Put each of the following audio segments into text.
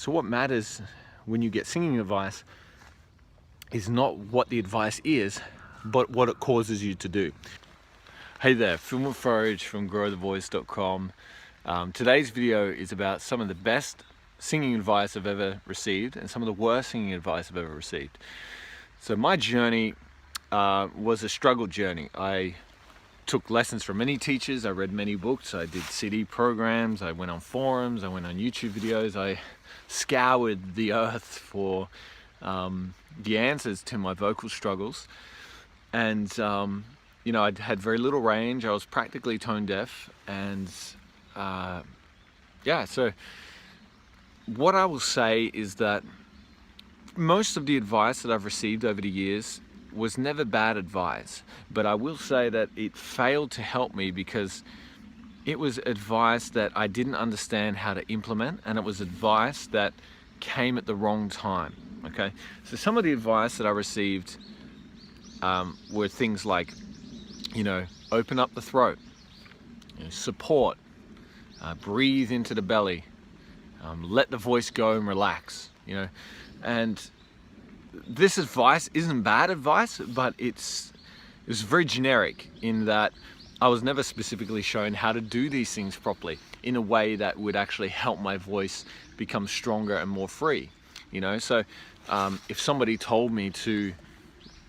So what matters when you get singing advice is not what the advice is, but what it causes you to do. Hey there, Moufarrege from growthevoice.com. Today's video is about some of the best singing advice I've ever received and some of the worst singing advice I've ever received. So my journey was a struggle journey. I took lessons from many teachers, I read many books, I did CD programs, I went on forums, I went on YouTube videos, I scoured the earth for the answers to my vocal struggles. And you know, I had very little range, I was practically tone deaf, and yeah, so what I will say is that most of the advice that I've received over the years was never bad advice, but I will say that it failed to help me because it was advice that I didn't understand how to implement, and it was advice that came at the wrong time. Okay, so some of the advice that I received were things like, you know, open up the throat, you know, support, breathe into the belly, let the voice go and relax, you know. And this advice isn't bad advice, but it was very generic in that I was never specifically shown how to do these things properly in a way that would actually help my voice become stronger and more free, you know. So if somebody told me to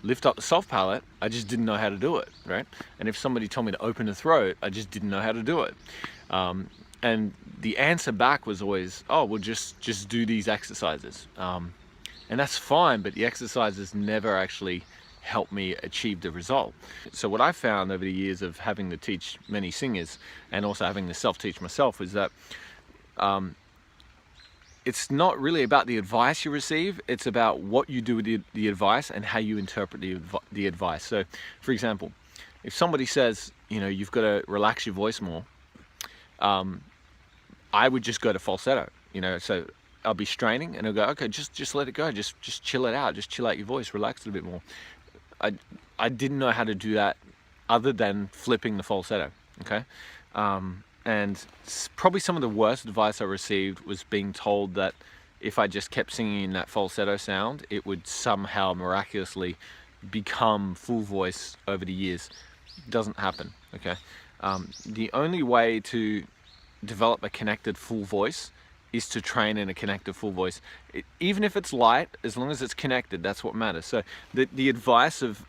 lift up the soft palate, I just didn't know how to do it, right? And if somebody told me to open the throat, I just didn't know how to do it. And the answer back was always, oh, well, just do these exercises. And that's fine, but the exercises never actually helped me achieve the result. So what I found over the years of having to teach many singers and also having to self-teach myself is that it's not really about the advice you receive, it's about what you do with the advice and how you interpret the advice. So, for example, if somebody says, you know, you've got to relax your voice more, I would just go to falsetto, you know. So I'll be straining and I'll go, okay, just let it go, just chill it out, just chill out your voice, relax a little bit more. I didn't know how to do that other than flipping the falsetto, okay? And probably some of the worst advice I received was being told that if I just kept singing in that falsetto sound, it would somehow miraculously become full voice over the years. It doesn't happen, okay? The only way to develop a connected full voice is to train in a connected full voice. Even if it's light, as long as it's connected, that's what matters. So the advice of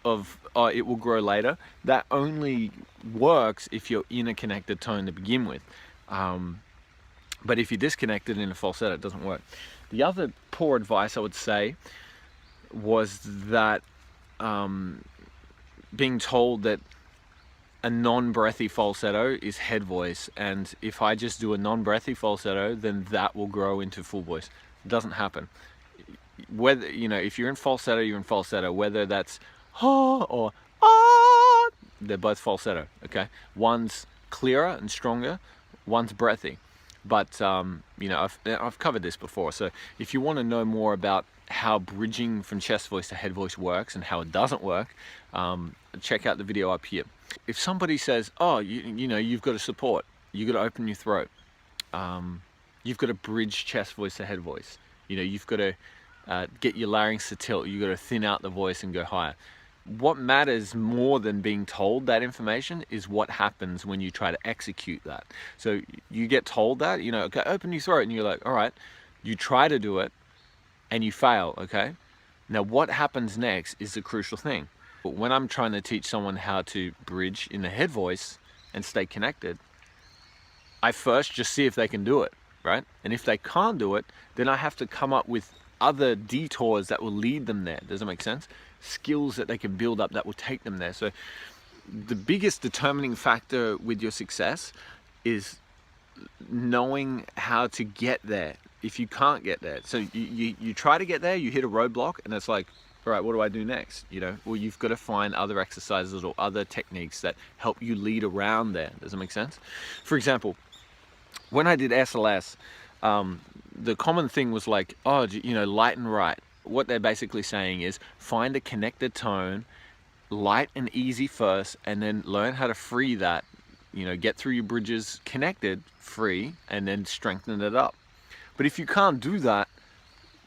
it will grow later, that only works if you're in a connected tone to begin with. But if you're disconnected in a falsetto, it doesn't work. The other poor advice I would say was that being told that a non-breathy falsetto is head voice, and if I just do a non-breathy falsetto, then that will grow into full voice. It doesn't happen. Whether, you know, if you're in falsetto, you're in falsetto, whether that's ha or ah, they're both falsetto, okay? One's clearer and stronger, one's breathy. But you know, I've covered this before, so if you want to know more about how bridging from chest voice to head voice works and how it doesn't work, check out the video up here. If somebody says, oh, you know, you've got to support, you've got to open your throat, you've got to bridge chest voice to head voice, you know, you've got to get your larynx to tilt, you've got to thin out the voice and go higher. What matters more than being told that information is what happens when you try to execute that. So you get told that, you know, okay, open your throat, and you're like, all right, you try to do it and you fail, okay? Now what happens next is the crucial thing. But when I'm trying to teach someone how to bridge in the head voice and stay connected, I first just see if they can do it, right? And if they can't do it, then I have to come up with other detours that will lead them there. Does that make sense? Skills that they can build up that will take them there. So the biggest determining factor with your success is knowing how to get there if you can't get there. So you try to get there, you hit a roadblock, and it's like, all right, what do I do next? You know, well, you've got to find other exercises or other techniques that help you lead around there. Does that make sense? For example, when I did SLS, the common thing was like, oh, you know, light and right. What they're basically saying is find a connected tone, light and easy first, and then learn how to free that, you know, get through your bridges connected, free, and then strengthen it up. But if you can't do that,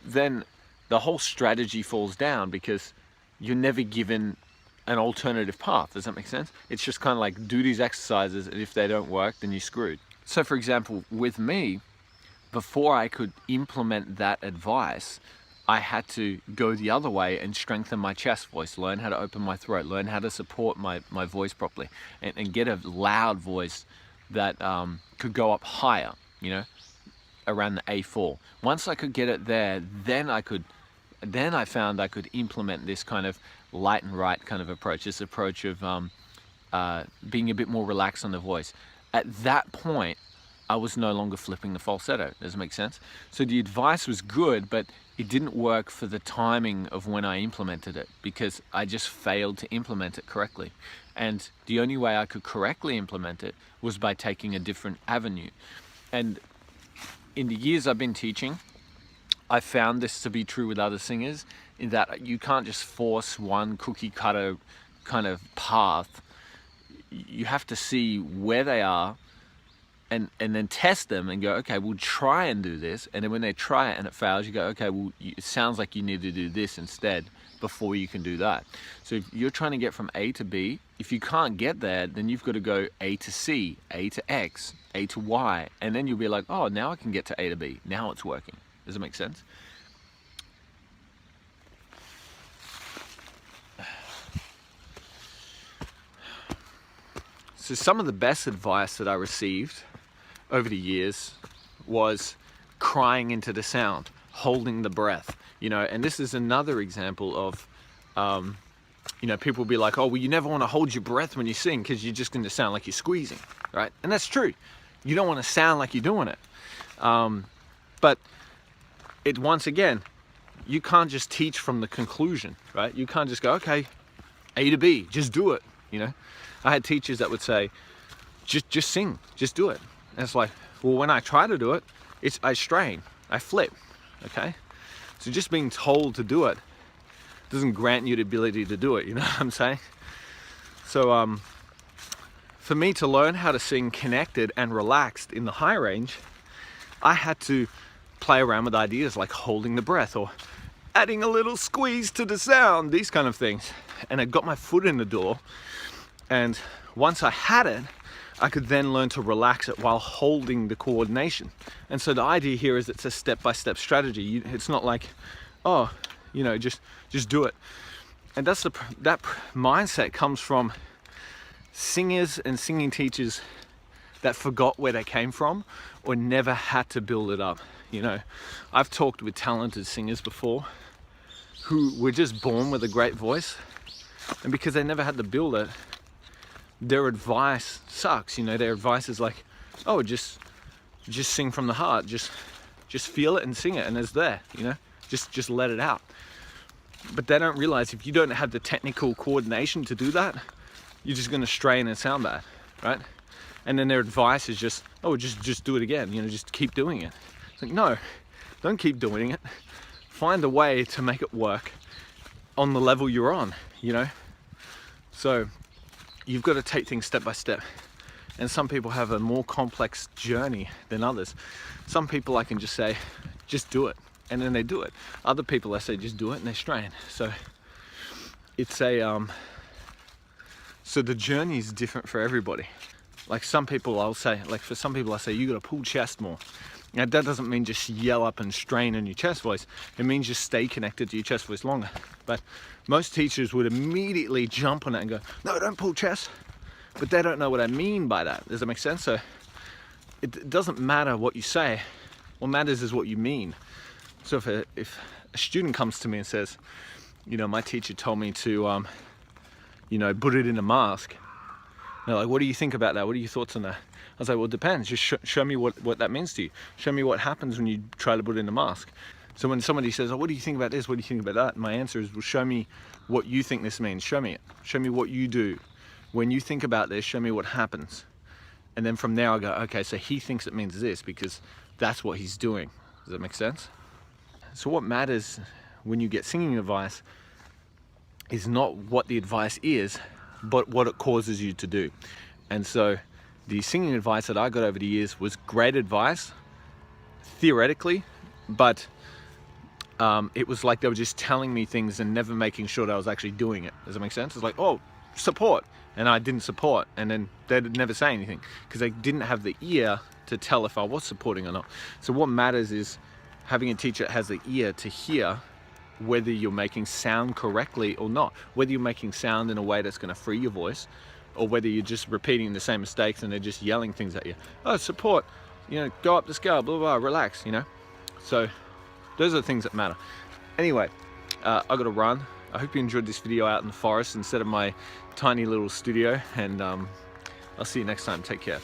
then the whole strategy falls down, because you're never given an alternative path. Does that make sense? It's just kind of like, do these exercises, and if they don't work, then you're screwed. So for example, with me, before I could implement that advice, I had to go the other way and strengthen my chest voice, learn how to open my throat, learn how to support my voice properly, and get a loud voice that could go up higher, you know, around the A4. Once I could get it there, then I found I could implement this kind of light and right kind of approach, this approach of being a bit more relaxed on the voice. At that point, I was no longer flipping the falsetto. Does it make sense? So the advice was good, but it didn't work for the timing of when I implemented it, because I just failed to implement it correctly. And the only way I could correctly implement it was by taking a different avenue. And in the years I've been teaching, I found this to be true with other singers, in that you can't just force one cookie cutter kind of path. You have to see where they are, and then test them and go, okay, we'll try and do this. And then when they try it and it fails, you go, okay, well, it sounds like you need to do this instead before you can do that. So if you're trying to get from A to B, if you can't get there, then you've got to go A to C, A to X, A to Y, and then you'll be like, oh, now I can get to A to B. Now it's working. Does it make sense? So some of the best advice that I received over the years was crying into the sound, holding the breath, you know. And this is another example of, you know, people will be like, oh, well, you never want to hold your breath when you sing, because you're just going to sound like you're squeezing, right? And that's true. You don't want to sound like you're doing it. But once again, you can't just teach from the conclusion, right? You can't just go, okay, A to B, just do it, you know. I had teachers that would say, just sing, just do it. And it's like, well, when I try to do it, I strain, I flip, okay? So just being told to do it doesn't grant you the ability to do it, you know what I'm saying? So for me to learn how to sing connected and relaxed in the high range, I had to play around with ideas like holding the breath or adding a little squeeze to the sound, these kind of things. And I got my foot in the door. And once I had it, I could then learn to relax it while holding the coordination. And so the idea here is it's a step-by-step strategy. It's not like, oh, you know, just do it. And that mindset comes from singers and singing teachers that forgot where they came from or never had to build it up. You know, I've talked with talented singers before who were just born with a great voice, and because they never had to build it, their advice sucks. You know, their advice is like, oh, just sing from the heart, just feel it and sing it, and it's there, you know, just let it out. But they don't realize if you don't have the technical coordination to do that, you're just going to strain and sound bad, right? And then their advice is just, oh, just do it again, you know, just keep doing it. It's like, no, don't keep doing it. Find a way to make it work on the level you're on, you know. So you've got to take things step by step. And some people have a more complex journey than others. Some people I can just say, just do it, and then they do it. Other people I say, just do it, and they strain. So it's so the journey is different for everybody. Like some people I'll say, like for some people I say, you got to pull chest more. Now that doesn't mean just yell up and strain in your chest voice. It means just stay connected to your chest voice longer. But most teachers would immediately jump on it and go, no, don't pull chest. But they don't know what I mean by that. Does that make sense? So it doesn't matter what you say. What matters is what you mean. So if a student comes to me and says, you know, my teacher told me to, you know, put it in a mask. They're like, what do you think about that? What are your thoughts on that? I was like, well, it depends. Just show me what that means to you. Show me what happens when you try to put it in a mask. So when somebody says, oh, what do you think about this? What do you think about that? My answer is, well, show me what you think this means. Show me it. Show me what you do. When you think about this, show me what happens. And then from there I go, okay, so he thinks it means this because that's what he's doing. Does that make sense? So what matters when you get singing advice is not what the advice is, but what it causes you to do. And so the singing advice that I got over the years was great advice theoretically, but it was like they were just telling me things and never making sure that I was actually doing it. Does that make sense? It's like, oh, support, and I didn't support, and then they'd never say anything because they didn't have the ear to tell if I was supporting or not. So what matters is having a teacher that has the ear to hear whether you're making sound correctly or not, whether you're making sound in a way that's going to free your voice, or whether you're just repeating the same mistakes and they're just yelling things at you. Oh, support, you know, go up the scale, blah, blah, blah, relax, you know. So those are the things that matter. Anyway, I gotta run. I hope you enjoyed this video out in the forest instead of my tiny little studio, and I'll see you next time. Take care.